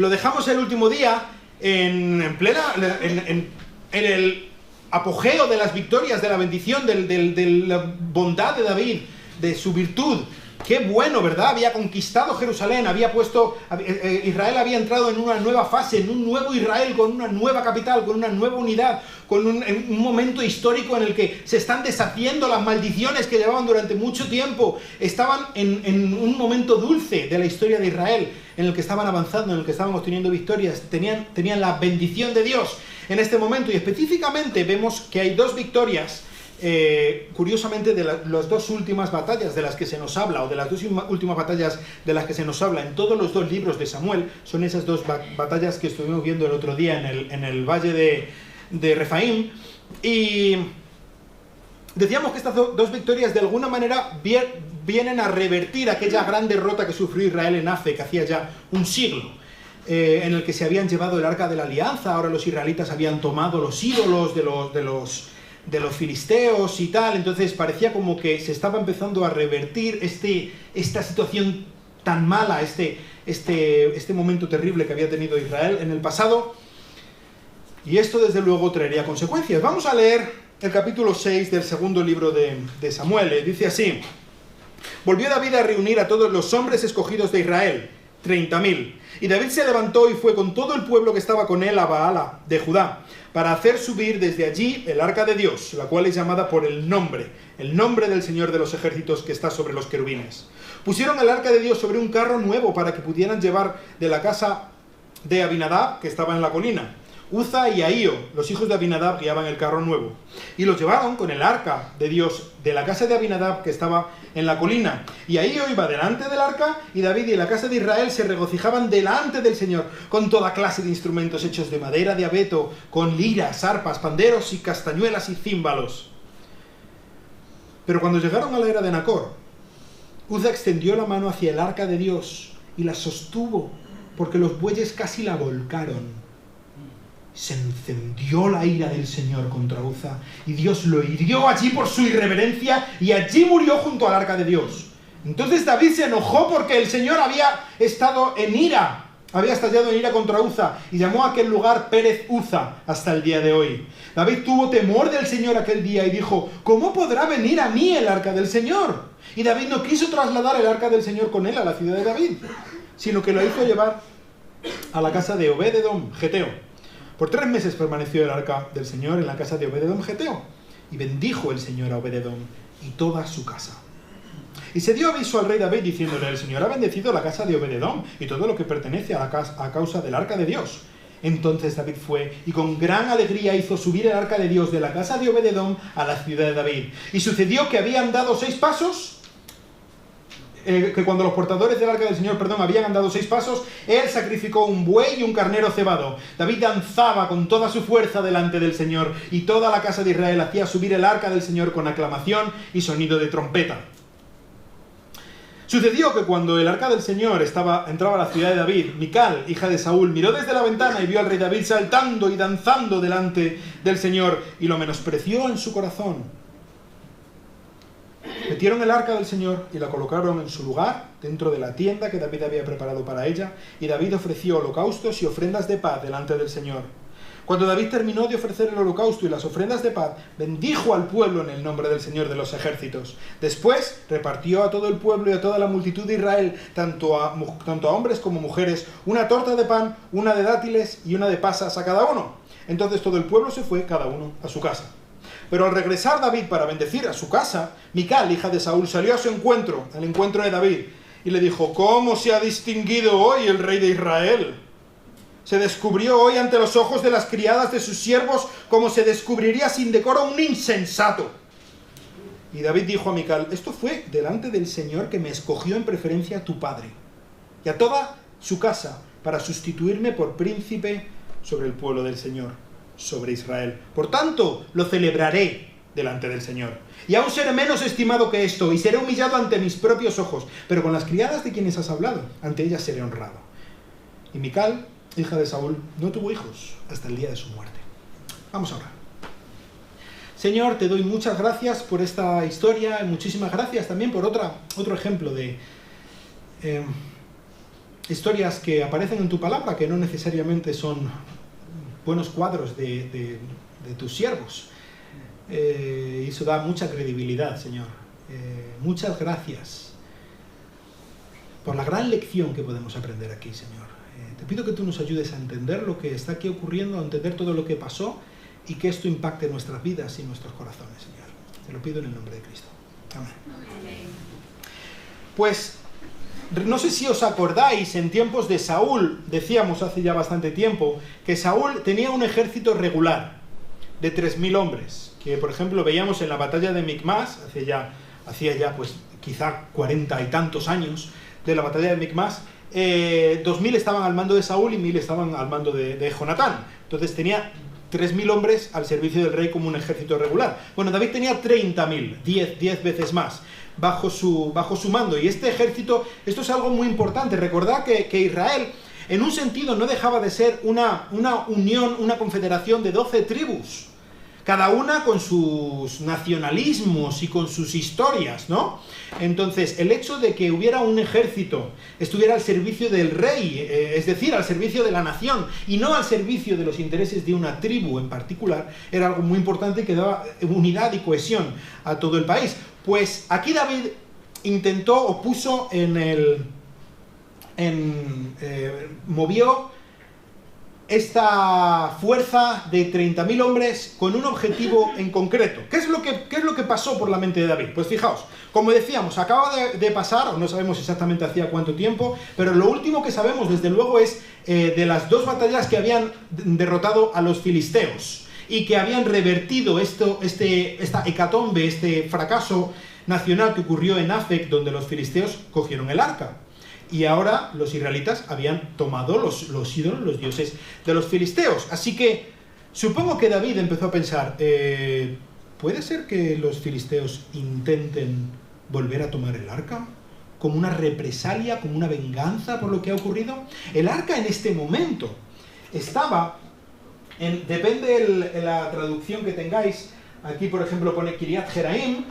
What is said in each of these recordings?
lo dejamos el último día en el apogeo de las victorias, de la bendición, de la bondad de David, de su virtud. Qué bueno, ¿verdad? Había conquistado Jerusalén, Israel había entrado en una nueva fase, en un nuevo Israel, con una nueva capital, con una nueva unidad, con un momento histórico en el que se están deshaciendo las maldiciones que llevaban durante mucho tiempo. Estaban en un momento dulce de la historia de Israel, en el que estaban avanzando, en el que estaban obteniendo victorias, tenían la bendición de Dios en este momento. Y específicamente vemos que hay dos victorias. Curiosamente, de las dos últimas batallas de las que se nos habla, o de las dos últimas batallas de las que se nos habla en todos los dos libros de Samuel, son esas dos batallas que estuvimos viendo el otro día en el valle de Refaim. Y decíamos que estas dos victorias de alguna manera vienen a revertir aquella gran derrota que sufrió Israel en Afe, que hacía ya un siglo, en el que se habían llevado el arca de la alianza. Ahora los israelitas habían tomado los ídolos de los filisteos y tal. Entonces parecía como que se estaba empezando a revertir esta situación tan mala, este momento terrible que había tenido Israel en el pasado, y esto desde luego traería consecuencias. Vamos a leer el capítulo 6 del segundo libro de Samuel. Dice así: volvió David a reunir a todos los hombres escogidos de Israel, 30.000, y David se levantó y fue con todo el pueblo que estaba con él a Baala de Judá, para hacer subir desde allí el arca de Dios, la cual es llamada por el nombre del Señor de los ejércitos, que está sobre los querubines. Pusieron el arca de Dios sobre un carro nuevo para que pudieran llevar de la casa de Abinadab, que estaba en la colina. Uza y Ahío, los hijos de Abinadab, guiaban el carro nuevo, y los llevaron con el arca de Dios de la casa de Abinadab, que estaba en la colina. Y Ahío iba delante del arca, y David y la casa de Israel se regocijaban delante del Señor, con toda clase de instrumentos hechos de madera de abeto, con liras, arpas, panderos y castañuelas y címbalos. Pero cuando llegaron a la era de Nacor, Uza extendió la mano hacia el arca de Dios y la sostuvo, porque los bueyes casi la volcaron. Se encendió la ira del Señor contra Uza, y Dios lo hirió allí por su irreverencia, y allí murió junto al arca de Dios. Entonces David se enojó porque el Señor había estallado en ira contra Uza, y llamó a aquel lugar Pérez Uza hasta el día de hoy. David tuvo temor del Señor aquel día y dijo: ¿cómo podrá venir a mí el arca del Señor? Y David no quiso trasladar el arca del Señor con él a la ciudad de David, sino que lo hizo llevar a la casa de Obed-edom, geteo. Por 3 meses permaneció el arca del Señor en la casa de Obed-edom geteo, y bendijo el Señor a Obed-edom y toda su casa. Y se dio aviso al rey David diciéndole: el Señor ha bendecido la casa de Obed-edom y todo lo que pertenece a causa del arca de Dios. Entonces David fue y con gran alegría hizo subir el arca de Dios de la casa de Obed-edom a la ciudad de David. Y sucedió que habían dado 6 pasos, que cuando los portadores del arca del Señor, habían andado 6 pasos, él sacrificó un buey y un carnero cebado. David danzaba con toda su fuerza delante del Señor, y toda la casa de Israel hacía subir el arca del Señor con aclamación y sonido de trompeta. Sucedió que cuando el arca del Señor entraba a la ciudad de David, Mical, hija de Saúl, miró desde la ventana y vio al rey David saltando y danzando delante del Señor, y lo menospreció en su corazón. Metieron el arca del Señor y la colocaron en su lugar, dentro de la tienda que David había preparado para ella, y David ofreció holocaustos y ofrendas de paz delante del Señor. Cuando David terminó de ofrecer el holocausto y las ofrendas de paz, bendijo al pueblo en el nombre del Señor de los ejércitos. Después repartió a todo el pueblo y a toda la multitud de Israel, tanto a hombres como mujeres, una torta de pan, una de dátiles y una de pasas a cada uno. Entonces todo el pueblo se fue, cada uno a su casa. Pero al regresar David para bendecir a su casa, Mical, hija de Saúl, salió a su encuentro, al encuentro de David, y le dijo: ¿cómo se ha distinguido hoy el rey de Israel? Se descubrió hoy ante los ojos de las criadas de sus siervos, como se descubriría sin decoro un insensato. Y David dijo a Mical: esto fue delante del Señor, que me escogió en preferencia a tu padre y a toda su casa, para sustituirme por príncipe sobre el pueblo del Señor, sobre Israel. Por tanto, lo celebraré delante del Señor. Y aún seré menos estimado que esto, y seré humillado ante mis propios ojos. Pero con las criadas de quienes has hablado, ante ellas seré honrado. Y Mical, hija de Saúl, no tuvo hijos hasta el día de su muerte. Vamos a orar. Señor, te doy muchas gracias por esta historia, y muchísimas gracias también por otro ejemplo de historias que aparecen en tu palabra, que no necesariamente son buenos cuadros de tus siervos. Y eso da mucha credibilidad, Señor. Muchas gracias por la gran lección que podemos aprender aquí, Señor. Te pido que tú nos ayudes a entender lo que está aquí ocurriendo, a entender todo lo que pasó y que esto impacte nuestras vidas y nuestros corazones, Señor. Te lo pido en el nombre de Cristo. Amén. Pues, no sé si os acordáis, en tiempos de Saúl, decíamos hace ya bastante tiempo, que Saúl tenía un ejército regular de 3.000 hombres, que por ejemplo veíamos en la batalla de Micmas, hacía ya pues quizá 40 y tantos años de la batalla de Micmas, 2.000 estaban al mando de Saúl y 1.000 estaban al mando de Jonatán. Entonces tenía 3.000 hombres al servicio del rey como un ejército regular. Bueno, David tenía 30.000, 10 veces más, bajo su mando. Y este ejército, esto es algo muy importante. Recordad que Israel, en un sentido, no dejaba de ser una unión, una confederación de 12 tribus. Cada una con sus nacionalismos y con sus historias, ¿no? Entonces, el hecho de que hubiera un ejército, estuviera al servicio del rey, es decir, al servicio de la nación, y no al servicio de los intereses de una tribu en particular, era algo muy importante que daba unidad y cohesión a todo el país. Pues aquí David intentó o puso movió esta fuerza de 30.000 hombres con un objetivo en concreto. ¿Qué es lo que pasó por la mente de David? Pues fijaos, como decíamos, acaba de pasar, no sabemos exactamente hacía cuánto tiempo, pero lo último que sabemos, desde luego, es de las 2 batallas que habían derrotado a los filisteos y que habían revertido esta hecatombe, este fracaso nacional que ocurrió en Afec, donde los filisteos cogieron el arca. Y ahora los israelitas habían tomado los ídolos, los dioses de los filisteos. Así que supongo que David empezó a pensar, ¿puede ser que los filisteos intenten volver a tomar el arca? ¿Como una represalia, como una venganza por lo que ha ocurrido? El arca en este momento estaba, depende de la traducción que tengáis, aquí por ejemplo pone Kiriat Jeraim,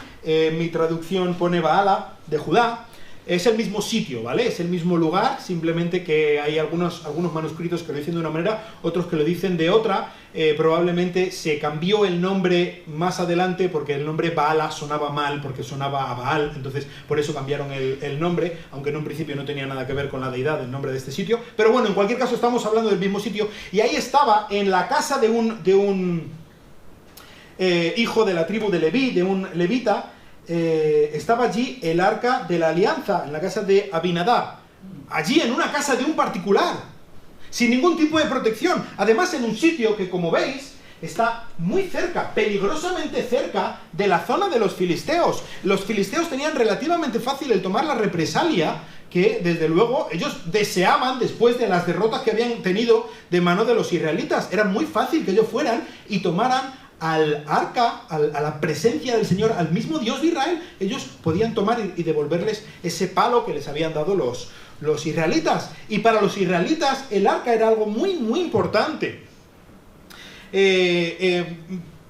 mi traducción pone Baala de Judá. Es el mismo sitio, ¿vale? Es el mismo lugar, simplemente que hay algunos manuscritos que lo dicen de una manera, otros que lo dicen de otra. Probablemente se cambió el nombre más adelante porque el nombre Baala sonaba mal, porque sonaba a Baal, entonces por eso cambiaron el nombre, aunque en un principio no tenía nada que ver con la deidad, el nombre de este sitio. Pero bueno, en cualquier caso estamos hablando del mismo sitio, y ahí estaba, en la casa de un hijo de la tribu de Leví, de un levita. Estaba allí el arca de la alianza, en la casa de Abinadab, allí en una casa de un particular, sin ningún tipo de protección, además en un sitio que, como veis, está muy cerca, peligrosamente cerca de la zona de los filisteos. Los filisteos tenían relativamente fácil el tomar la represalia que, desde luego, ellos deseaban después de las derrotas que habían tenido de mano de los israelitas. Era muy fácil que ellos fueran y tomaran al arca, a la presencia del Señor, al mismo Dios de Israel. Ellos podían tomar y devolverles ese palo que les habían dado los israelitas. Y para los israelitas el arca era algo muy, muy importante.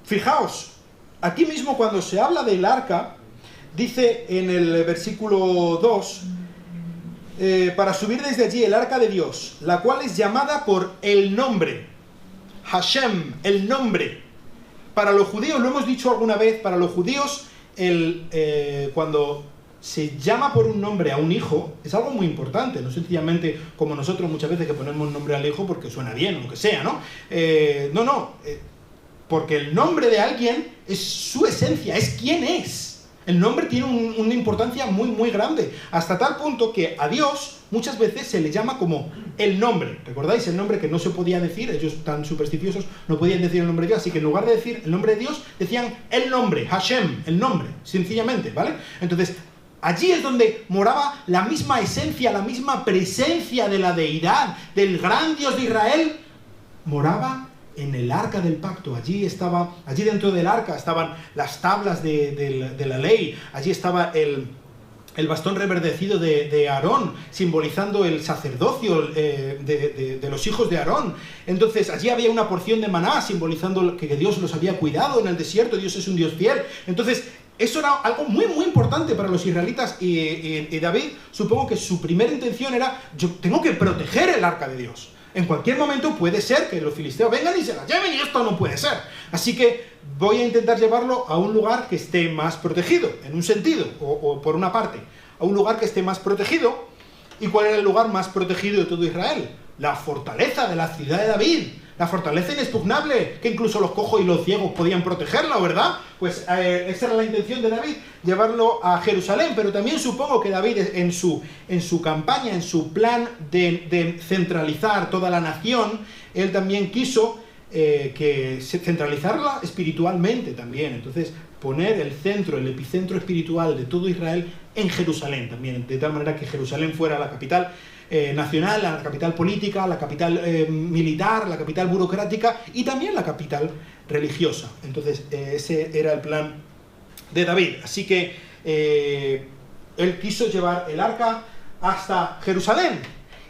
Fijaos, aquí mismo cuando se habla del arca, dice en el versículo 2, para subir desde allí el arca de Dios, la cual es llamada por el nombre, Hashem, el nombre. Para los judíos, lo hemos dicho alguna vez, para los judíos, cuando se llama por un nombre a un hijo, es algo muy importante, no sencillamente como nosotros muchas veces que ponemos nombre al hijo porque suena bien o lo que sea, ¿no? Porque el nombre de alguien es su esencia, es quién es. El nombre tiene una importancia muy, muy grande, hasta tal punto que a Dios muchas veces se le llama como el nombre. ¿Recordáis el nombre que no se podía decir? Ellos tan supersticiosos no podían decir el nombre de Dios, así que en lugar de decir el nombre de Dios, decían el nombre, Hashem, el nombre, sencillamente, ¿vale? Entonces, allí es donde moraba la misma esencia, la misma presencia de la deidad, del gran Dios de Israel, moraba en el arca del pacto. Allí dentro del arca estaban las tablas de la ley, allí estaba el bastón reverdecido de Aarón, simbolizando el sacerdocio de los hijos de Aarón. Entonces allí había una porción de maná, simbolizando que Dios los había cuidado en el desierto. Dios es un Dios fiel. Entonces eso era algo muy importante para los israelitas y David, supongo que su primera intención era, yo tengo que proteger el arca de Dios. En cualquier momento puede ser que los filisteos vengan y se la lleven y esto no puede ser. Así que voy a intentar llevarlo a un lugar que esté más protegido, en un sentido, o por una parte, a un lugar que esté más protegido. ¿Y cuál era el lugar más protegido de todo Israel? La fortaleza de la ciudad de David. La fortaleza inexpugnable, que incluso los cojos y los ciegos podían protegerla, ¿verdad? Pues esa era la intención de David, llevarlo a Jerusalén. Pero también supongo que David en su campaña, en su plan de centralizar toda la nación, él también quiso centralizarla espiritualmente también. Entonces, poner el centro, el epicentro espiritual de todo Israel en Jerusalén también, de tal manera que Jerusalén fuera la capital nacional, la capital política, la capital militar, la capital burocrática y también la capital religiosa. Entonces, ese era el plan de David. Así que él quiso llevar el arca hasta Jerusalén.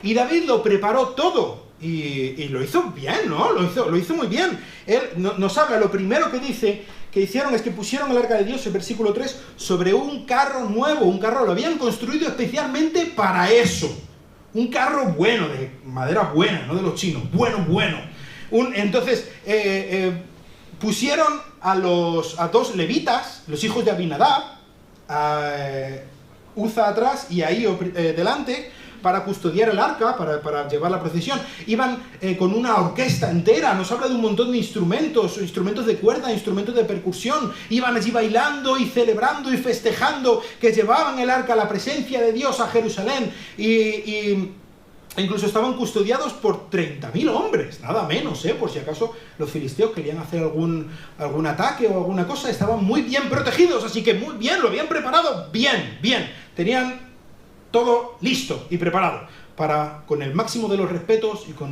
Y David lo preparó todo. Y lo hizo bien, ¿no? Lo hizo muy bien. Él nos habla, lo primero que dice que hicieron es que pusieron el arca de Dios, el versículo 3, sobre un carro nuevo. Un carro lo habían construido especialmente para eso. Un carro bueno, de madera buena, no de los chinos, bueno. Entonces, pusieron a dos levitas, los hijos de Abinadab, Uza atrás y ahí delante, para custodiar el arca, para llevar la procesión. Iban con una orquesta entera, nos habla de un montón de instrumentos de cuerda, instrumentos de percusión. Iban allí bailando y celebrando y festejando que llevaban el arca, la presencia de Dios a Jerusalén. Y incluso estaban custodiados por 30.000 hombres, nada menos, por si acaso los filisteos querían hacer algún ataque o alguna cosa. Estaban muy bien protegidos, así que muy bien, lo habían preparado bien. Tenían todo listo y preparado para, con el máximo de los respetos y con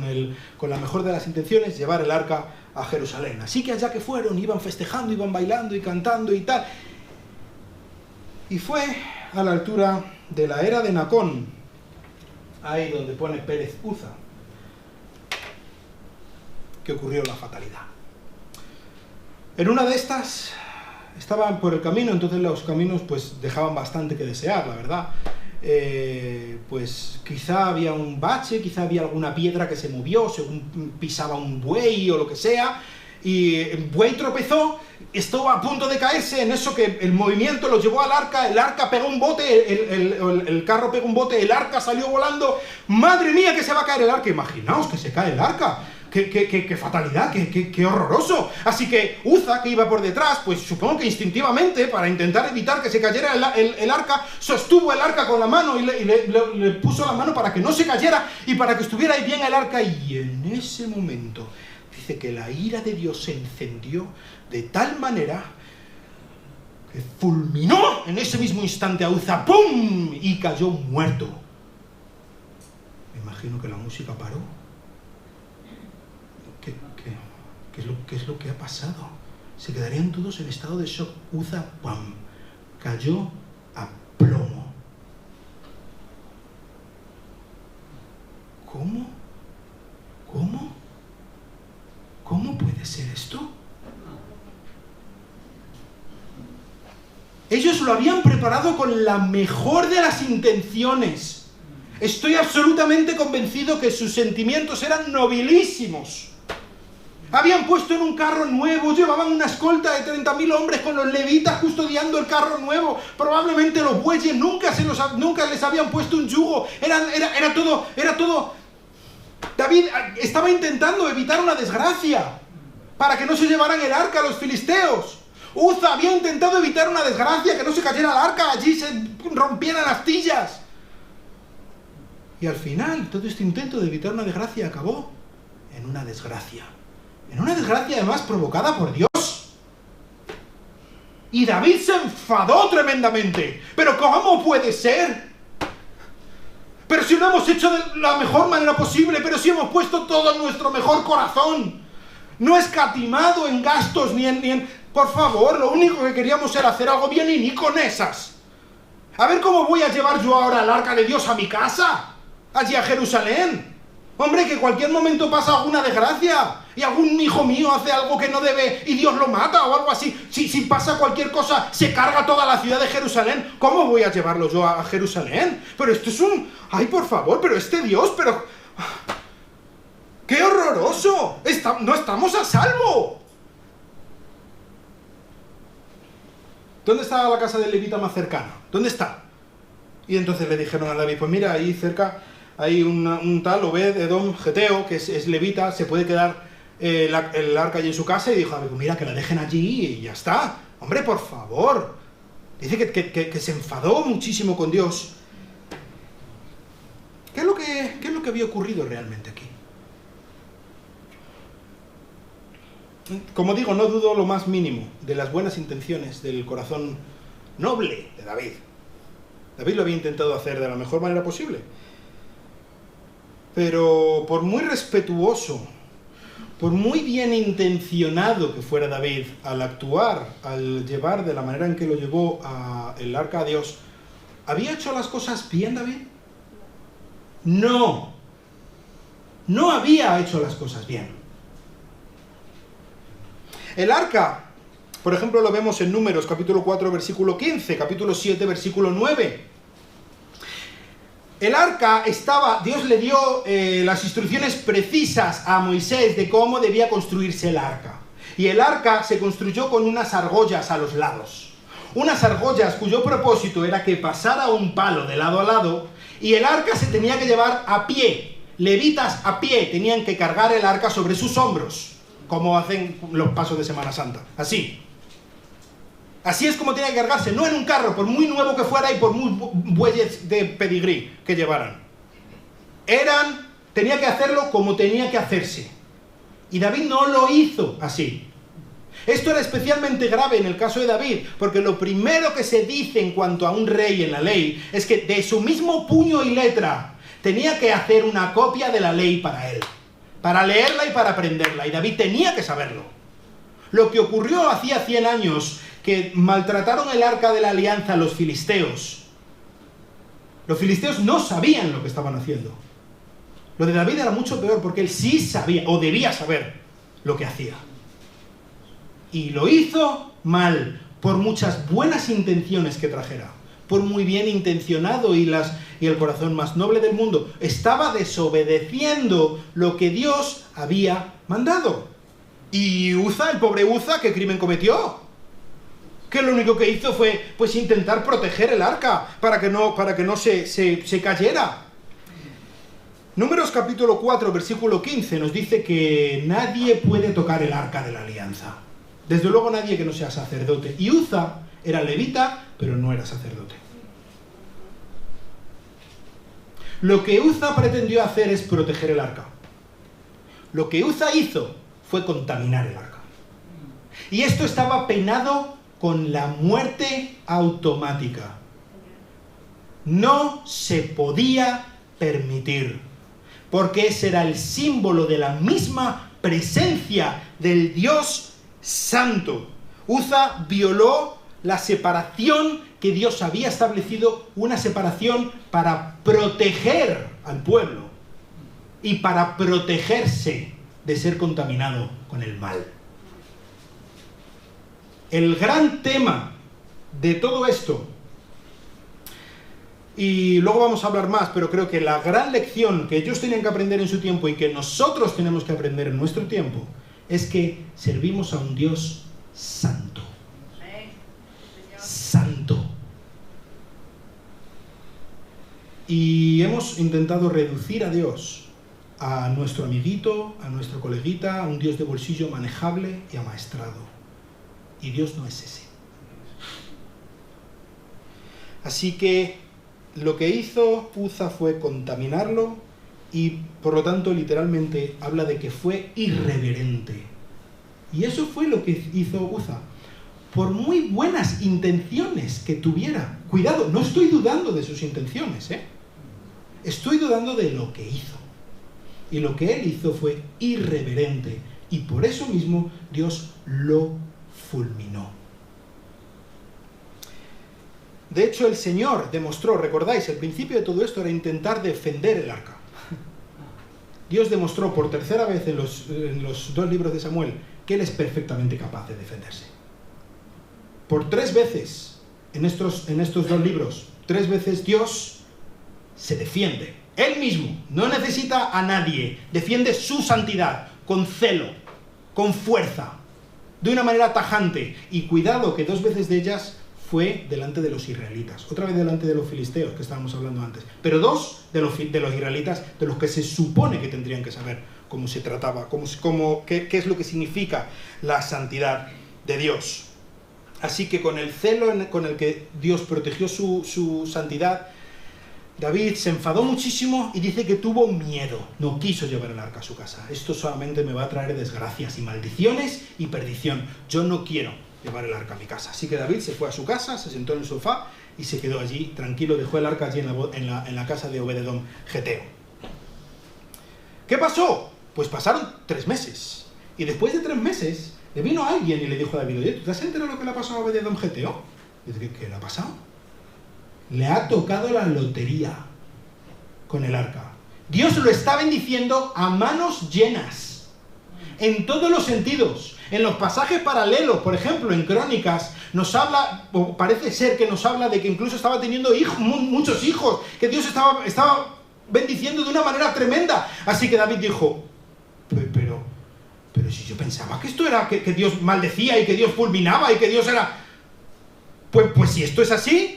la mejor de las intenciones, llevar el arca a Jerusalén. Así que allá que fueron, iban festejando, iban bailando y cantando y tal. Y fue a la altura de la era de Nacón, ahí donde pone Pérez Uza, que ocurrió la fatalidad. En una de estas, estaban por el camino, entonces los caminos pues dejaban bastante que desear, la verdad. Pues quizá había un bache, quizá había alguna piedra que se movió según pisaba un buey o lo que sea, y el buey tropezó, estuvo a punto de caerse, en eso que el movimiento lo llevó al arca, el arca pegó un bote, el carro pegó un bote, el arca salió volando. ¡Madre mía, que se va a caer el arca! Imaginaos que se cae el arca. ¡Qué fatalidad! ¡Qué horroroso! Así que Uza, que iba por detrás, pues supongo que instintivamente, para intentar evitar que se cayera el arca, sostuvo el arca con la mano y le puso la mano para que no se cayera y para que estuviera ahí bien el arca. Y en ese momento dice que la ira de Dios se encendió de tal manera que fulminó en ese mismo instante a Uza, ¡pum!, y cayó muerto. Me imagino que la música paró. ¿Qué es lo que ha pasado? Se quedarían todos en estado de shock. Uza, ¡pam!, cayó a plomo. ¿Cómo puede ser esto? Ellos lo habían preparado con la mejor de las intenciones. Estoy absolutamente convencido que sus sentimientos eran nobilísimos. Habían puesto en un carro nuevo, llevaban una escolta de 30.000 hombres con los levitas custodiando el carro nuevo. Probablemente los bueyes nunca les habían puesto un yugo. Era todo. David estaba intentando evitar una desgracia para que no se llevaran el arca a los filisteos. Uza había intentado evitar una desgracia, que no se cayera el arca, allí se rompieran astillas. Y al final, todo este intento de evitar una desgracia acabó en una desgracia. En una desgracia además provocada por Dios. Y David se enfadó tremendamente. ¿Pero cómo puede ser? Pero si lo hemos hecho de la mejor manera posible, pero si hemos puesto todo nuestro mejor corazón. No escatimado en gastos ni en... Por favor, lo único que queríamos era hacer algo bien y ni con esas. A ver cómo voy a llevar yo ahora el arca de Dios a mi casa, allí a Jerusalén. Hombre, que cualquier momento pasa alguna desgracia y algún hijo mío hace algo que no debe y Dios lo mata o algo así. Si pasa cualquier cosa, se carga toda la ciudad de Jerusalén. ¿Cómo voy a llevarlo yo a Jerusalén? Pero esto es un... ¡Ay, por favor! Pero este Dios, pero... ¡Qué horroroso! No estamos a salvo. ¿Dónde está la casa del levita más cercana? ¿Dónde está? Y entonces le dijeron a David, pues mira, ahí cerca hay un tal Obed-Edom Geteo, que es levita, se puede quedar el arca allí en su casa. Y dijo, a ver, mira, que la dejen allí y ya está. Hombre, por favor. Dice que se enfadó muchísimo con Dios. ¿Qué es lo que había ocurrido realmente aquí? Como digo, no dudo lo más mínimo de las buenas intenciones del corazón noble de David. David lo había intentado hacer de la mejor manera posible. Pero por muy respetuoso, por muy bien intencionado que fuera David al actuar, al llevar de la manera en que lo llevó el arca a Dios, ¿había hecho las cosas bien David? No. No había hecho las cosas bien. El arca, por ejemplo, lo vemos en Números, capítulo 4, versículo 15, capítulo 7, versículo 9. El arca Dios le dio las instrucciones precisas a Moisés de cómo debía construirse el arca. Y el arca se construyó con unas argollas a los lados. Unas argollas cuyo propósito era que pasara un palo de lado a lado y el arca se tenía que llevar a pie. Levitas a pie tenían que cargar el arca sobre sus hombros, como hacen los pasos de Semana Santa. Así. Así es como tenía que cargarse, no en un carro, por muy nuevo que fuera y por muy bueyes de pedigrí que llevaran. Tenía que hacerlo como tenía que hacerse. Y David no lo hizo así. Esto era especialmente grave en el caso de David, porque lo primero que se dice en cuanto a un rey en la ley es que de su mismo puño y letra tenía que hacer una copia de la ley para él, para leerla y para aprenderla, y David tenía que saberlo. Lo que ocurrió hacía 100 años, que maltrataron el arca de la alianza a los filisteos. Los filisteos no sabían lo que estaban haciendo. Lo de David era mucho peor, porque él sí sabía, o debía saber, lo que hacía. Y lo hizo mal, por muchas buenas intenciones que trajera, por muy bien intencionado y el corazón más noble del mundo. Estaba desobedeciendo lo que Dios había mandado. Y Uza, el pobre Uza, ¿qué crimen cometió? Que lo único que hizo fue pues intentar proteger el arca para que no se cayera. Números capítulo 4, versículo 15 nos dice que nadie puede tocar el arca de la alianza. Desde luego nadie que no sea sacerdote. Y Uza era levita, pero no era sacerdote. Lo que Uza pretendió hacer es proteger el arca. Lo que Uza hizo fue contaminar el arca. Y esto estaba penado con la muerte automática. No se podía permitir, porque ese era el símbolo de la misma presencia del Dios Santo. Uza violó la separación que Dios había establecido, una separación para proteger al pueblo y para protegerse de ser contaminado con el mal. El gran tema de todo esto, y luego vamos a hablar más, pero creo que la gran lección que ellos tenían que aprender en su tiempo y que nosotros tenemos que aprender en nuestro tiempo, es que servimos a un Dios santo. Santo. Y hemos intentado reducir a Dios a nuestro amiguito, a nuestro coleguita, a un Dios de bolsillo manejable y amaestrado. Y Dios no es ese. Así que lo que hizo Uza fue contaminarlo y por lo tanto literalmente habla de que fue irreverente. Y eso fue lo que hizo Uza. Por muy buenas intenciones que tuviera. Cuidado, no estoy dudando de sus intenciones, estoy dudando de lo que hizo. Y lo que él hizo fue irreverente. Y por eso mismo Dios lo fulminó. De hecho, el Señor demostró, recordáis, el principio de todo esto era intentar defender el arca. Dios demostró por tercera vez en los 2 libros de Samuel que Él es perfectamente capaz de defenderse. Por 3 veces en estos 2 libros, 3 veces Dios se defiende. Él mismo no necesita a nadie, defiende su santidad con celo, con fuerza, de una manera tajante. Y cuidado que 2 veces de ellas fue delante de los israelitas, otra vez delante de los filisteos que estábamos hablando antes, pero 2 de los israelitas, de los que se supone que tendrían que saber cómo se trataba, qué es lo que significa la santidad de Dios. Así que con el celo con el que Dios protegió su santidad, David se enfadó muchísimo y dice que tuvo miedo, no quiso llevar el arca a su casa. Esto solamente me va a traer desgracias y maldiciones y perdición. Yo no quiero llevar el arca a mi casa. Así que David se fue a su casa, se sentó en el sofá y se quedó allí tranquilo, dejó el arca allí en la casa de Obed-edom geteo. ¿Qué pasó? Pues pasaron 3 meses. Y después de 3 meses, le vino alguien y le dijo a David: oye, ¿tú te has enterado lo que le ha pasado a Obed-edom geteo? Y dice: ¿qué le ha pasado? Le ha tocado la lotería con el arca. Dios lo está bendiciendo a manos llenas, en todos los sentidos. En los pasajes paralelos, por ejemplo, en Crónicas, nos habla, o parece ser que nos habla de que incluso estaba teniendo muchos hijos, que Dios estaba bendiciendo de una manera tremenda. Así que David dijo: pero si yo pensaba que esto era que Dios maldecía y que Dios fulminaba y que Dios era... Pues si esto es así,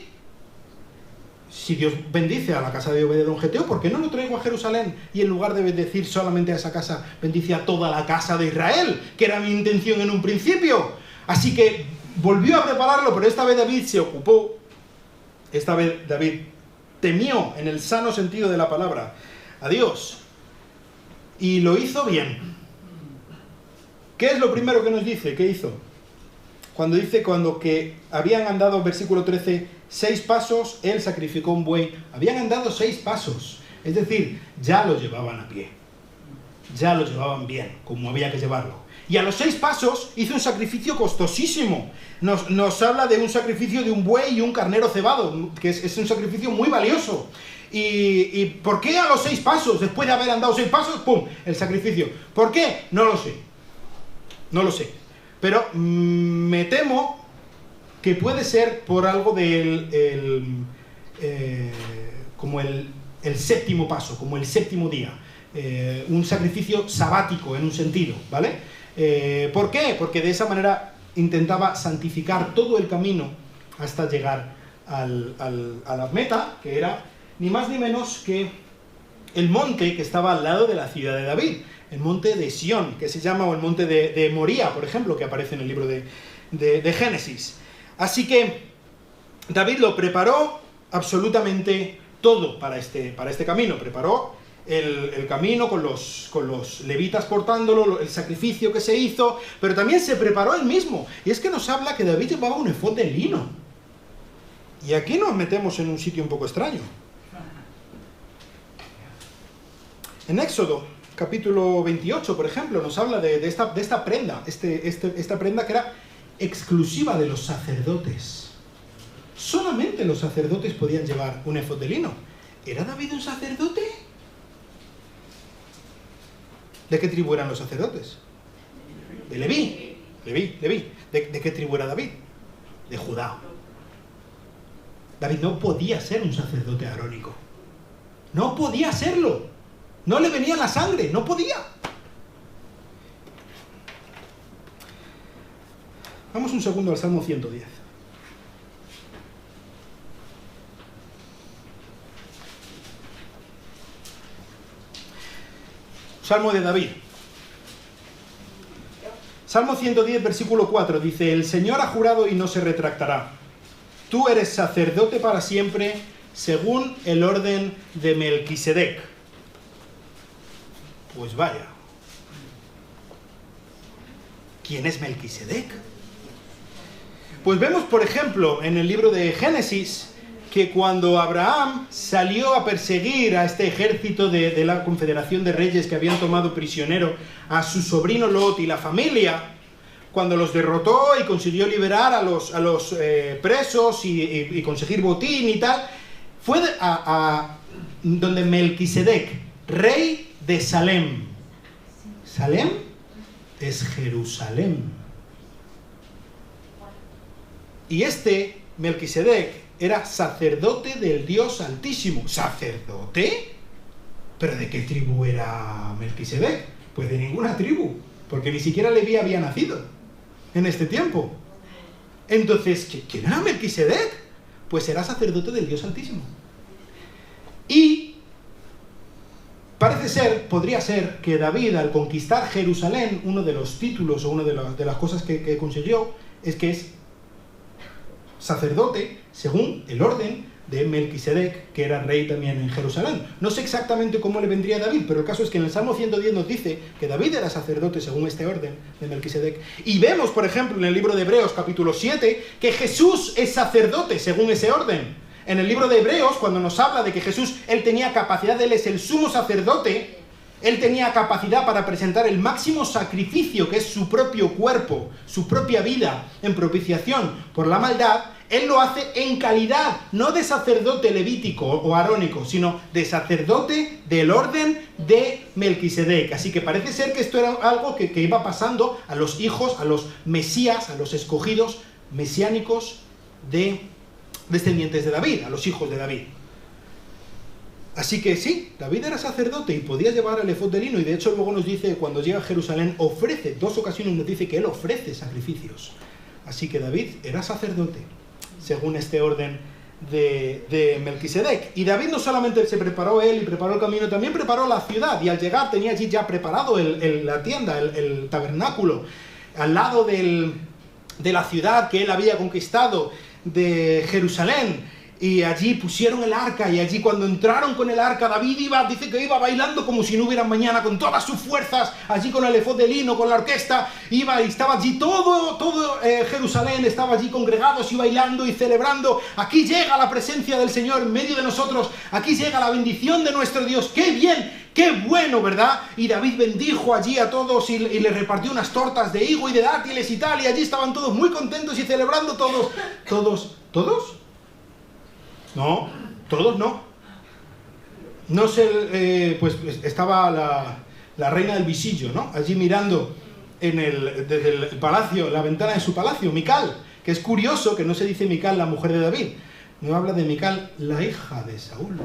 si Dios bendice a la casa de Obed-edom geteo, ¿por qué no lo traigo a Jerusalén? Y en lugar de bendecir solamente a esa casa, bendice a toda la casa de Israel, que era mi intención en un principio. Así que volvió a prepararlo, pero esta vez David se ocupó. Esta vez David temió, en el sano sentido de la palabra, a Dios. Y lo hizo bien. ¿Qué es lo primero que nos dice? ¿Qué hizo? Cuando que habían andado, versículo 13, 6 pasos, él sacrificó un buey. Habían andado 6 pasos. Es decir, ya lo llevaban a pie. Ya lo llevaban bien, como había que llevarlo. Y a los 6 pasos hizo un sacrificio costosísimo. Nos habla de un sacrificio de un buey y un carnero cebado, que es un sacrificio muy valioso. ¿Y por qué a los 6 pasos? Después de haber andado 6 pasos, ¡pum!, el sacrificio. ¿Por qué? No lo sé. No lo sé. Pero me temo que puede ser por algo como el 7º paso, como el 7º día. Un sacrificio sabático en un sentido, ¿vale? ¿Por qué? Porque de esa manera intentaba santificar todo el camino hasta llegar a la meta, que era ni más ni menos que el monte que estaba al lado de la ciudad de David, el monte de Sión, que se llama, o el monte de Moría, por ejemplo, que aparece en el libro de Génesis. Así que David lo preparó absolutamente todo para este camino. Preparó el camino con los levitas portándolo, el sacrificio que se hizo, pero también se preparó él mismo. Y es que nos habla que David llevaba un efod de lino. Y aquí nos metemos en un sitio un poco extraño. En Éxodo, capítulo 28, por ejemplo, nos habla de esta prenda, esta prenda que era exclusiva de los sacerdotes. Solamente los sacerdotes podían llevar un efod de lino. ¿Era David un sacerdote? ¿De qué tribu eran los sacerdotes? De Leví. ¿De qué tribu era David? De Judá. David no podía ser un sacerdote arónico. No podía serlo. No le venía la sangre, no podía. Vamos un segundo al Salmo 110. Salmo de David. Salmo 110, versículo 4, dice: el Señor ha jurado y no se retractará. Tú eres sacerdote para siempre, según el orden de Melquisedec. Pues vaya. ¿Quién es Melquisedec? Pues vemos, por ejemplo, en el libro de Génesis, que cuando Abraham salió a perseguir a este ejército de la confederación de reyes que habían tomado prisionero a su sobrino Lot y la familia, cuando los derrotó y consiguió liberar a los presos y conseguir botín y tal, fue a donde Melquisedec, rey de Salem. Salem es Jerusalén. Y este Melquisedec era sacerdote del Dios Altísimo. ¿Sacerdote? ¿Pero de qué tribu era Melquisedec? Pues de ninguna tribu, porque ni siquiera Leví había nacido en este tiempo. Entonces, ¿quién era Melquisedec? Pues era sacerdote del Dios Altísimo. Y parece ser, podría ser, que David, al conquistar Jerusalén, uno de los títulos o una de las cosas que consiguió es que es sacerdote según el orden de Melquisedec, que era rey también en Jerusalén. No sé exactamente cómo le vendría a David, pero el caso es que en el Salmo 110 nos dice que David era sacerdote según este orden de Melquisedec. Y vemos, por ejemplo, en el libro de Hebreos, capítulo 7, que Jesús es sacerdote según ese orden. En el libro de Hebreos, cuando nos habla de que Jesús, él tenía capacidad, él es el sumo sacerdote, él tenía capacidad para presentar el máximo sacrificio, que es su propio cuerpo, su propia vida, en propiciación por la maldad. Él lo hace en calidad, no de sacerdote levítico o arónico, sino de sacerdote del orden de Melquisedec. Así que parece ser que esto era algo que iba pasando a los hijos, a los mesías, a los escogidos mesiánicos de descendientes de David, a los hijos de David. Así que sí, David era sacerdote y podía llevar el efod de lino, y de hecho luego nos dice, cuando llega a Jerusalén, ofrece, 2 ocasiones nos dice que él ofrece sacrificios. Así que David era sacerdote según este orden de Melquisedec. Y David no solamente se preparó él y preparó el camino, también preparó la ciudad, y al llegar tenía allí ya preparado la tienda, el tabernáculo, al lado de la ciudad que él había conquistado, de Jerusalén. Y allí pusieron el arca, y allí cuando entraron con el arca, David dice que iba bailando como si no hubiera mañana, con todas sus fuerzas, allí con el efod de lino, con la orquesta, iba y estaba allí todo Jerusalén, estaba allí congregados y bailando y celebrando. Aquí llega la presencia del Señor en medio de nosotros, aquí llega la bendición de nuestro Dios. ¡Qué bien! ¡Qué bueno!, ¿verdad? Y David bendijo allí a todos y le repartió unas tortas de higo y de dátiles y tal, y allí estaban todos muy contentos y celebrando ¿Todos? No, todos no. No sé, pues estaba la reina del visillo, ¿no? Allí mirando desde el palacio, la ventana de su palacio, Mical, que es curioso que no se dice Mical, la mujer de David, no habla de Mical, la hija de Saúl.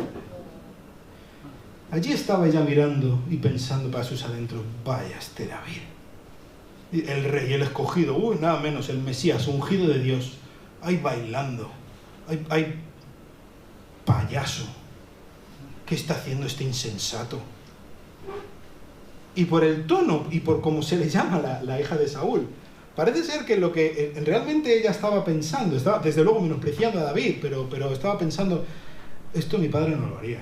Allí estaba ella mirando y pensando para sus adentros, vaya este David, el rey, el escogido, nada menos, el Mesías, ungido de Dios, ahí bailando, ahí payaso, ¿qué está haciendo este insensato? Y por el tono y por cómo se le llama la hija de Saúl, parece ser que lo que realmente ella estaba pensando, estaba desde luego menospreciando a David, pero estaba pensando, esto mi padre no lo haría,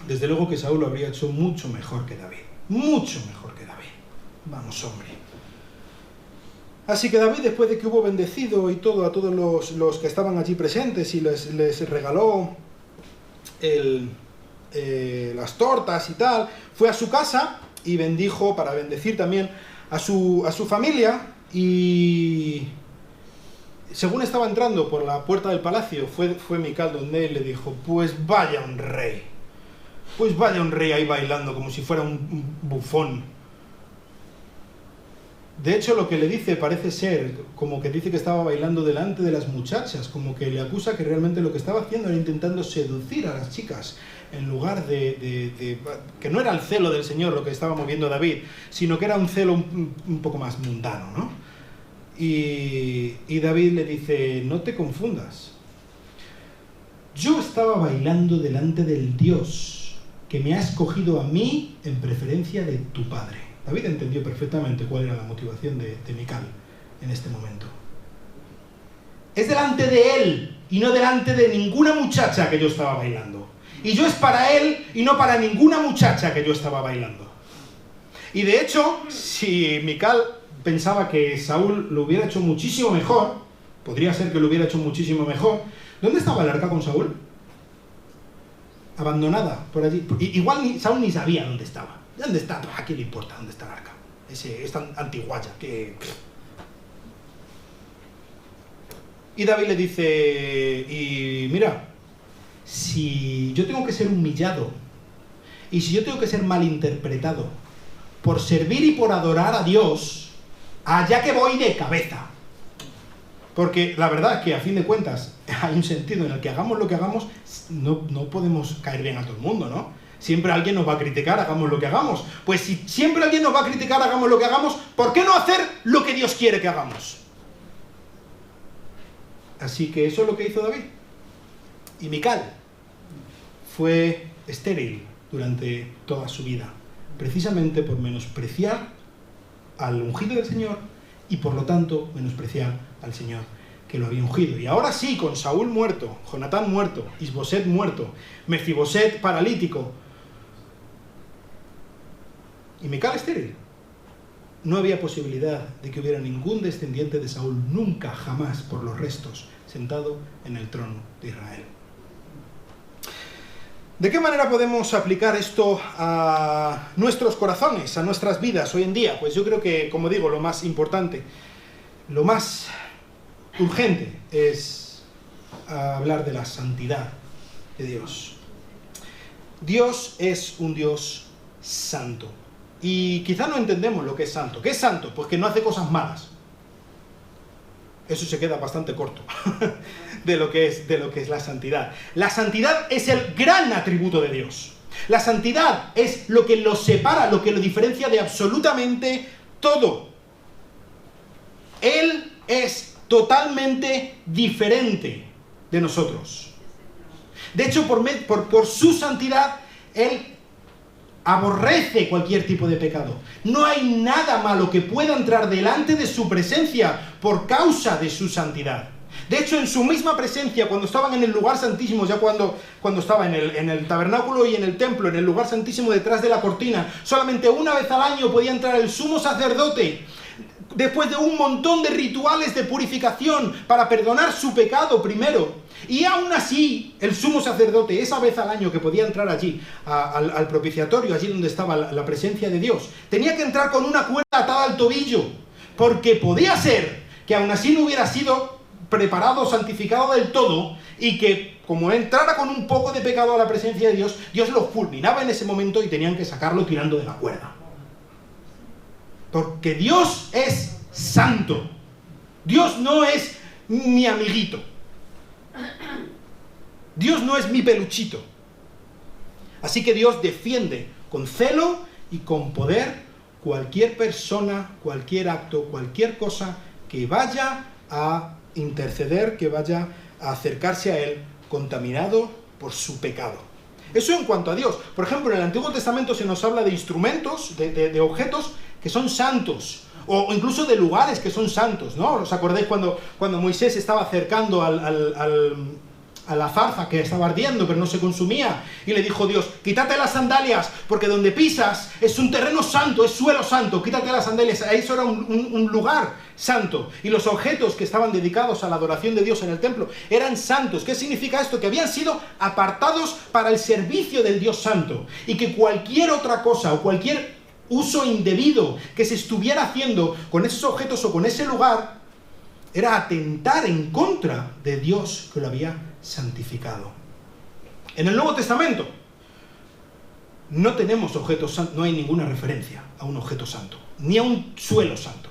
Desde luego que Saúl lo habría hecho mucho mejor que David, mucho mejor que David. Vamos, hombre. Así que David, después de que hubo bendecido y todo a todos los que estaban allí presentes y les regaló las tortas y tal, fue a su casa y bendijo para bendecir también a su familia. Y según estaba entrando por la puerta del palacio, fue Mical donde él le dijo, pues vaya un rey ahí bailando como si fuera un bufón. De hecho, lo que le dice parece ser como que dice que estaba bailando delante de las muchachas, como que le acusa que realmente lo que estaba haciendo era intentando seducir a las chicas, en lugar de que no era el celo del Señor lo que estaba moviendo a David, sino que era un celo un poco más mundano, ¿no? Y David le dice, no te confundas. Yo estaba bailando delante del Dios que me ha escogido a mí en preferencia de tu padre. David entendió perfectamente cuál era la motivación de Mical en este momento. Es delante de él y no delante de ninguna muchacha que yo estaba bailando. Y yo es para él y no para ninguna muchacha que yo estaba bailando. Y de hecho, si Mical pensaba que Saúl lo hubiera hecho muchísimo mejor, podría ser que lo hubiera hecho muchísimo mejor, ¿dónde estaba el arca con Saúl? Abandonada por allí. Igual Saúl ni sabía dónde estaba. ¿Dónde está? ¿A quién le importa dónde está el arca? Es tan antiguaya que... Y David le dice, y mira, si yo tengo que ser humillado Y si yo tengo que ser malinterpretado por servir y por adorar a Dios, allá que voy de cabeza. Porque la verdad es que a fin de cuentas hay un sentido en el que hagamos lo que hagamos, no podemos caer bien a todo el mundo, ¿no? Siempre alguien nos va a criticar, hagamos lo que hagamos. Pues si siempre alguien nos va a criticar, hagamos lo que hagamos, ¿por qué no hacer lo que Dios quiere que hagamos? Así que eso es lo que hizo David. Y Mical fue estéril durante toda su vida, precisamente por menospreciar al ungido del Señor y por lo tanto menospreciar al Señor que lo había ungido. Y ahora sí, con Saúl muerto, Jonatán muerto, Isboset muerto, Mefiboset paralítico y Mical estéril, no había posibilidad de que hubiera ningún descendiente de Saúl, nunca, jamás, por los restos, sentado en el trono de Israel. ¿De qué manera podemos aplicar esto a nuestros corazones, a nuestras vidas hoy en día? Pues yo creo que, como digo, lo más importante, lo más urgente es hablar de la santidad de Dios. Dios es un Dios santo. Y quizá no entendemos lo que es santo. ¿Qué es santo? Pues que no hace cosas malas. Eso se queda bastante corto de lo que es la santidad. La santidad es el gran atributo de Dios. La santidad es lo que lo separa, lo que lo diferencia de absolutamente todo. Él es totalmente diferente de nosotros. De hecho, por su santidad, Él aborrece cualquier tipo de pecado. No hay nada malo que pueda entrar delante de su presencia por causa de su santidad. De hecho, en su misma presencia, cuando estaban en el lugar santísimo, ya cuando estaba en el tabernáculo y en el templo, en el lugar santísimo detrás de la cortina, solamente una vez al año podía entrar el sumo sacerdote, después de un montón de rituales de purificación para perdonar su pecado primero. Y aún así, el sumo sacerdote, esa vez al año que podía entrar allí, al propiciatorio, allí donde estaba la presencia de Dios, tenía que entrar con una cuerda atada al tobillo, porque podía ser que aún así no hubiera sido preparado, santificado del todo, y que como entrara con un poco de pecado a la presencia de Dios, Dios lo fulminaba en ese momento y tenían que sacarlo tirando de la cuerda. Porque Dios es santo. Dios no es mi amiguito. Dios no es mi peluchito. Así que Dios defiende con celo y con poder cualquier persona, cualquier acto, cualquier cosa que vaya a interceder, que vaya a acercarse a Él contaminado por su pecado. Eso en cuanto a Dios. Por ejemplo, en el Antiguo Testamento se nos habla de instrumentos, de objetos que son santos, o incluso de lugares que son santos, ¿no? ¿Os acordáis cuando Moisés estaba acercando a la zarza que estaba ardiendo pero no se consumía? Y le dijo Dios, quítate las sandalias, porque donde pisas es un terreno santo, es suelo santo, quítate las sandalias. Eso era un lugar santo. Y los objetos que estaban dedicados a la adoración de Dios en el templo eran santos. ¿Qué significa esto? Que habían sido apartados para el servicio del Dios santo. Y que cualquier otra cosa o cualquier uso indebido que se estuviera haciendo con esos objetos o con ese lugar era atentar en contra de Dios que lo había santificado. En el Nuevo Testamento no tenemos objetos santos, no hay ninguna referencia a un objeto santo, ni a un suelo santo.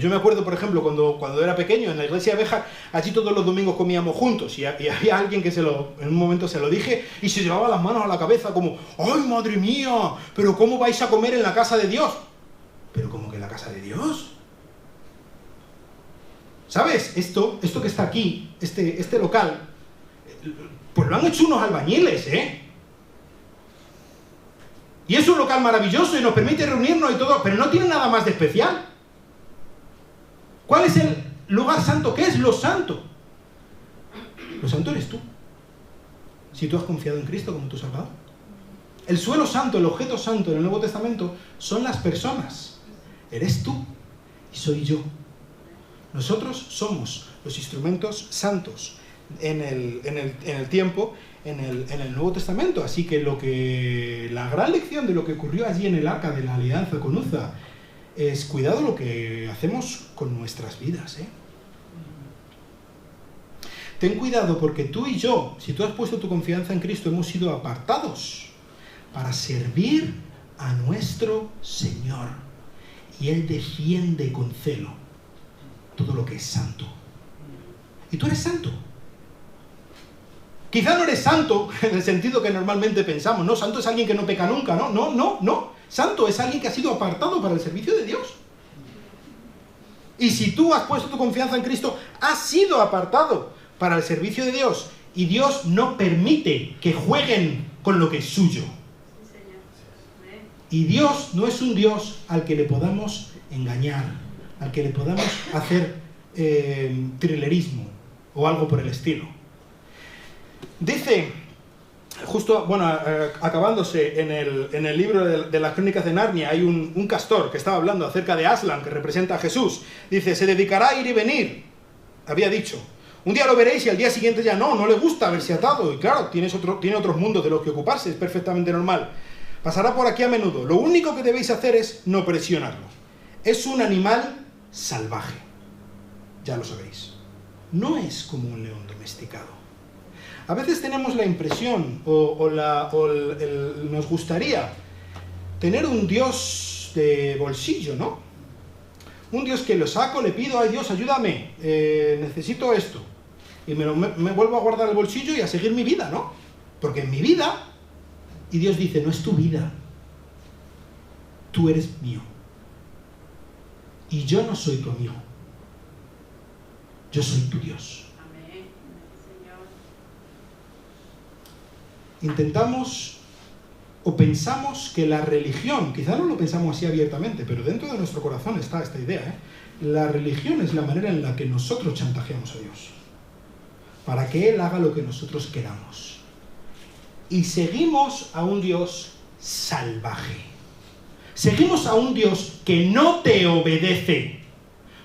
Yo me acuerdo, por ejemplo, cuando era pequeño, en la iglesia de Béjar, allí todos los domingos comíamos juntos, y había alguien que en un momento se lo dije, y se llevaba las manos a la cabeza como, ¡ay, madre mía! ¿Pero cómo vais a comer en la casa de Dios? ¿Pero cómo que en la casa de Dios? ¿Sabes? Esto que está aquí, este local, pues lo han hecho unos albañiles, ¿eh? Y es un local maravilloso y nos permite reunirnos y todo, pero no tiene nada más de especial. ¿Cuál es el lugar santo? ¿Qué es lo santo? Lo santo eres tú, si tú has confiado en Cristo como tu Salvador. El suelo santo, el objeto santo en el Nuevo Testamento son las personas. Eres tú y soy yo. Nosotros somos los instrumentos santos en el tiempo, en el Nuevo Testamento. Así que la gran lección de lo que ocurrió allí en el Arca de la Alianza con Uza es cuidado lo que hacemos con nuestras vidas, ¿eh? Ten cuidado porque tú y yo, si tú has puesto tu confianza en Cristo, hemos sido apartados para servir a nuestro Señor. Y Él defiende con celo todo lo que es santo. Y tú eres santo. Quizá no eres santo en el sentido que normalmente pensamos. No, santo es alguien que no peca nunca. No. Santo es alguien que ha sido apartado para el servicio de Dios. Y si tú has puesto tu confianza en Cristo, has sido apartado para el servicio de Dios. Y Dios no permite que jueguen con lo que es suyo. Y Dios no es un Dios al que le podamos engañar, al que le podamos hacer trilerismo o algo por el estilo. Dice, justo, acabándose en el libro de las Crónicas de Narnia, hay un castor que estaba hablando acerca de Aslan, que representa a Jesús. Dice, se dedicará a ir y venir, había dicho. Un día lo veréis y al día siguiente ya no le gusta verse atado. Y claro, tiene otros mundos de los que ocuparse, es perfectamente normal. Pasará por aquí a menudo. Lo único que debéis hacer es no presionarlo. Es un animal salvaje. Ya lo sabéis. No es como un león domesticado. A veces tenemos la impresión, nos gustaría tener un Dios de bolsillo, ¿no? Un Dios que lo saco, le pido, ay Dios, ayúdame, necesito esto. Y me vuelvo a guardar el bolsillo y a seguir mi vida, ¿no? Porque en mi vida, y Dios dice, no es tu vida, tú eres mío. Y yo no soy tu amigo, yo soy tu Dios. Amén, Señor. Intentamos o pensamos que la religión, quizá no lo pensamos así abiertamente, pero dentro de nuestro corazón está esta idea, la religión es la manera en la que nosotros chantajeamos a Dios, para que Él haga lo que nosotros queramos. Y seguimos a un Dios salvaje. Seguimos a un Dios que no te obedece.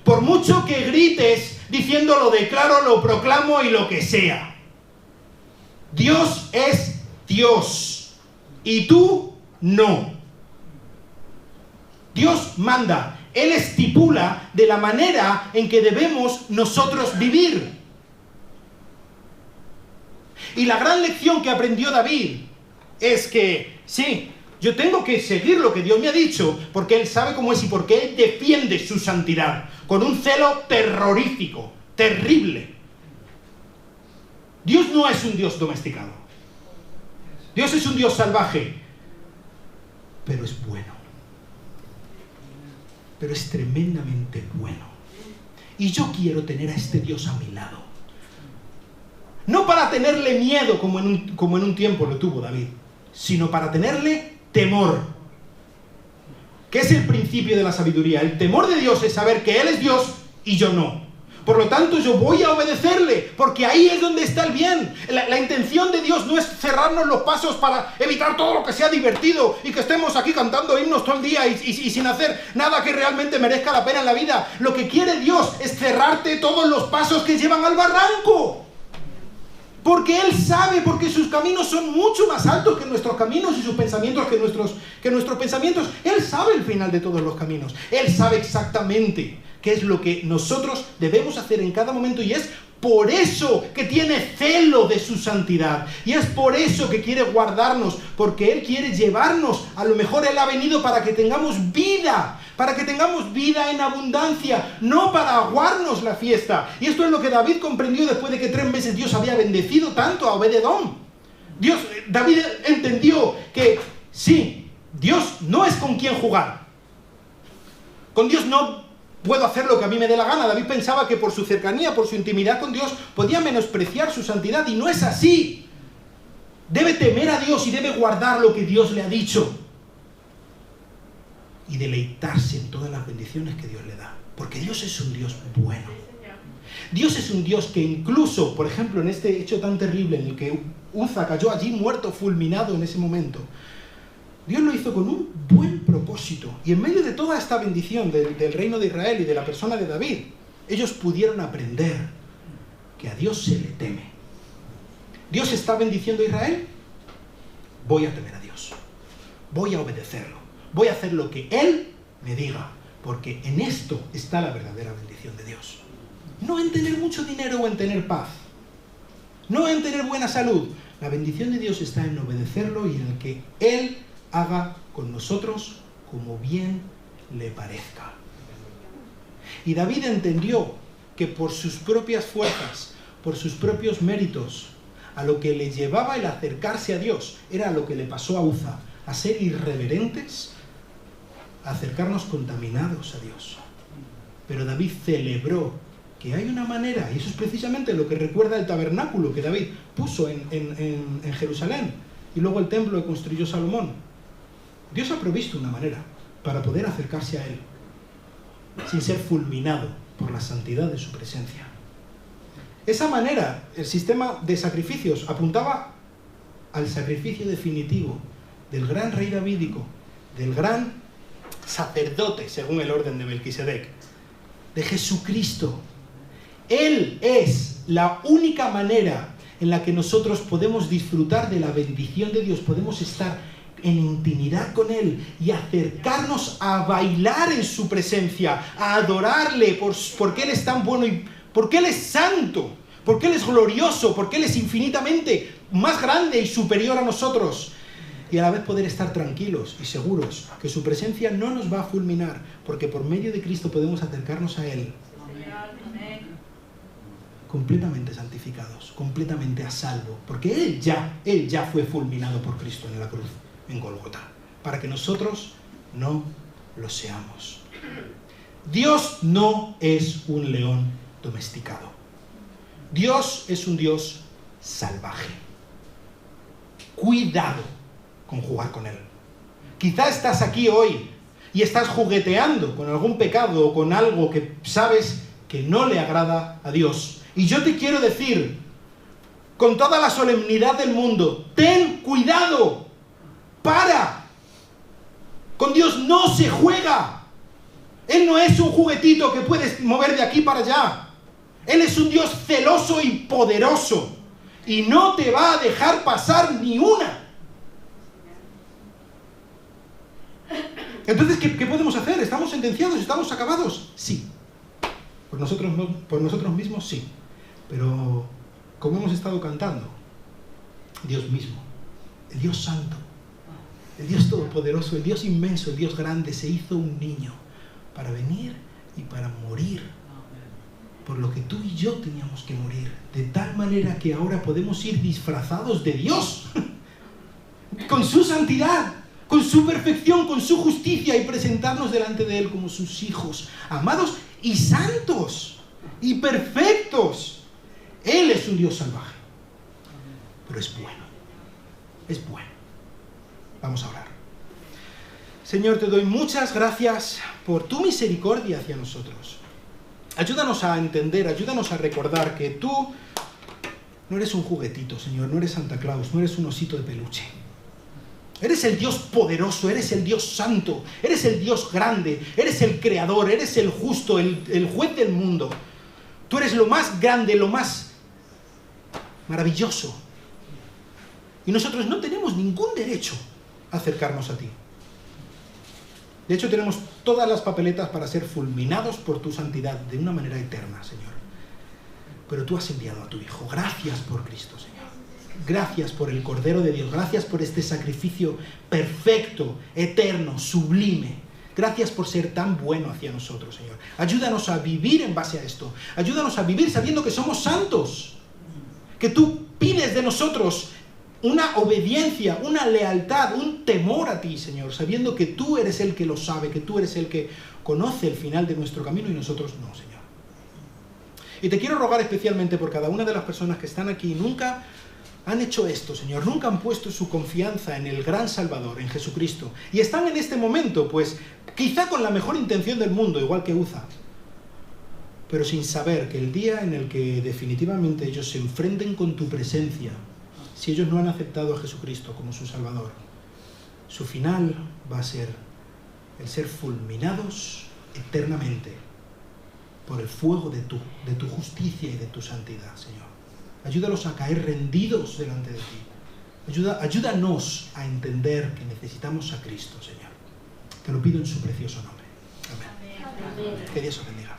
Por mucho que grites diciendo lo declaro, lo proclamo y lo que sea. Dios es Dios. Y tú no. Dios manda. Él estipula de la manera en que debemos nosotros vivir. Y la gran lección que aprendió David es que, sí, yo tengo que seguir lo que Dios me ha dicho, porque Él sabe cómo es y porque Él defiende su santidad, con un celo terrorífico, terrible. Dios no es un Dios domesticado. Dios es un Dios salvaje, pero es bueno. Pero es tremendamente bueno. Y yo quiero tener a este Dios a mi lado. No para tenerle miedo como en un tiempo lo tuvo David, sino para tenerle temor, que es el principio de la sabiduría. El temor de Dios es saber que Él es Dios y yo no. Por lo tanto, yo voy a obedecerle, porque ahí es donde está el bien. La intención de Dios no es cerrarnos los pasos para evitar todo lo que sea divertido y que estemos aquí cantando himnos todo el día y sin hacer nada que realmente merezca la pena en la vida. Lo que quiere Dios es cerrarte todos los pasos que llevan al barranco. Porque Él sabe, porque sus caminos son mucho más altos que nuestros caminos y sus pensamientos que nuestros pensamientos. Él sabe el final de todos los caminos. Él sabe exactamente qué es lo que nosotros debemos hacer en cada momento, y es por eso que tiene celo de su santidad. Y es por eso que quiere guardarnos, porque Él quiere llevarnos. A lo mejor Él ha venido para que tengamos vida, para que tengamos vida en abundancia, no para aguarnos la fiesta. Y esto es lo que David comprendió después de que 3 meses Dios había bendecido tanto a Obed-Edom. David entendió que sí, Dios no es con quien jugar. Con Dios no puedo hacer lo que a mí me dé la gana. David pensaba que por su cercanía, por su intimidad con Dios, podía menospreciar su santidad, y no es así. Debe temer a Dios y debe guardar lo que Dios le ha dicho. Y deleitarse en todas las bendiciones que Dios le da. Porque Dios es un Dios bueno. Dios es un Dios que incluso, por ejemplo, en este hecho tan terrible en el que Uza cayó allí muerto, fulminado en ese momento, Dios lo hizo con un buen propósito. Y en medio de toda esta bendición del reino de Israel y de la persona de David, ellos pudieron aprender que a Dios se le teme. ¿Dios está bendiciendo a Israel? Voy a temer a Dios. Voy a obedecerlo. Voy a hacer lo que Él me diga. Porque en esto está la verdadera bendición de Dios. No en tener mucho dinero o en tener paz. No en tener buena salud. La bendición de Dios está en obedecerlo y en el que Él haga con nosotros como bien le parezca. Y David entendió que por sus propias fuerzas, por sus propios méritos, a lo que le llevaba el acercarse a Dios era lo que le pasó a Uza, a ser irreverentes, a acercarnos contaminados a Dios. Pero David celebró que hay una manera, y eso es precisamente lo que recuerda el tabernáculo que David puso en Jerusalén, y luego el templo que construyó Salomón. Dios ha provisto una manera para poder acercarse a Él, sin ser fulminado por la santidad de su presencia. Esa manera, el sistema de sacrificios, apuntaba al sacrificio definitivo del gran rey davídico, del gran sacerdote, según el orden de Melquisedec, de Jesucristo. Él es la única manera en la que nosotros podemos disfrutar de la bendición de Dios, podemos estar en intimidad con Él y acercarnos a bailar en su presencia, a adorarle porque Él es tan bueno y porque Él es santo, porque Él es glorioso, porque Él es infinitamente más grande y superior a nosotros. Y a la vez poder estar tranquilos y seguros que su presencia no nos va a fulminar, porque por medio de Cristo podemos acercarnos a Él completamente santificados, completamente a salvo, porque Él ya fue fulminado por Cristo en la cruz, en Gólgota, para que nosotros no lo seamos. Dios no es un león domesticado. Dios es un Dios salvaje. Cuidado con jugar con Él. Quizá estás aquí hoy y estás jugueteando con algún pecado o con algo que sabes que no le agrada a Dios. Y yo te quiero decir, con toda la solemnidad del mundo, ten cuidado, para. Con Dios no se juega. Él no es un juguetito que puedes mover de aquí para allá. Él es un Dios celoso y poderoso, y no te va a dejar pasar ni una. Entonces, ¿qué podemos hacer? ¿Estamos sentenciados? ¿Estamos acabados? Sí. Por nosotros mismos, sí. Pero, como hemos estado cantando, Dios mismo, el Dios santo, el Dios todopoderoso, el Dios inmenso, el Dios grande, se hizo un niño para venir y para morir por lo que tú y yo teníamos que morir, de tal manera que ahora podemos ir disfrazados de Dios, con su santidad, con su perfección, con su justicia, y presentarnos delante de Él como sus hijos, amados y santos y perfectos. Él es un Dios salvaje, pero es bueno, es bueno. Vamos a orar. Señor, te doy muchas gracias por tu misericordia hacia nosotros. Ayúdanos a entender, ayúdanos a recordar que tú no eres un juguetito, Señor, no eres Santa Claus, no eres un osito de peluche. Eres el Dios poderoso, eres el Dios santo, eres el Dios grande, eres el creador, eres el justo, el juez del mundo. Tú eres lo más grande, lo más maravilloso. Y nosotros no tenemos ningún derecho a acercarnos a ti. De hecho, tenemos todas las papeletas para ser fulminados por tu santidad de una manera eterna, Señor. Pero tú has enviado a tu Hijo. Gracias por Cristo, Señor. Gracias por el Cordero de Dios. Gracias por este sacrificio perfecto, eterno, sublime. Gracias por ser tan bueno hacia nosotros, Señor. Ayúdanos a vivir en base a esto. Ayúdanos a vivir sabiendo que somos santos. Que tú pides de nosotros una obediencia, una lealtad, un temor a ti, Señor, sabiendo que tú eres el que lo sabe, que tú eres el que conoce el final de nuestro camino y nosotros no, Señor. Y te quiero rogar especialmente por cada una de las personas que están aquí y nunca han hecho esto, Señor, nunca han puesto su confianza en el gran Salvador, en Jesucristo, y están en este momento, pues, quizá con la mejor intención del mundo, igual que Uza, pero sin saber que el día en el que definitivamente ellos se enfrenten con tu presencia, si ellos no han aceptado a Jesucristo como su Salvador, su final va a ser el ser fulminados eternamente por el fuego de tu justicia y de tu santidad, Señor. Ayúdalos a caer rendidos delante de ti. Ayúdanos a entender que necesitamos a Cristo, Señor. Te lo pido en su precioso nombre. Amén. Que Dios os bendiga.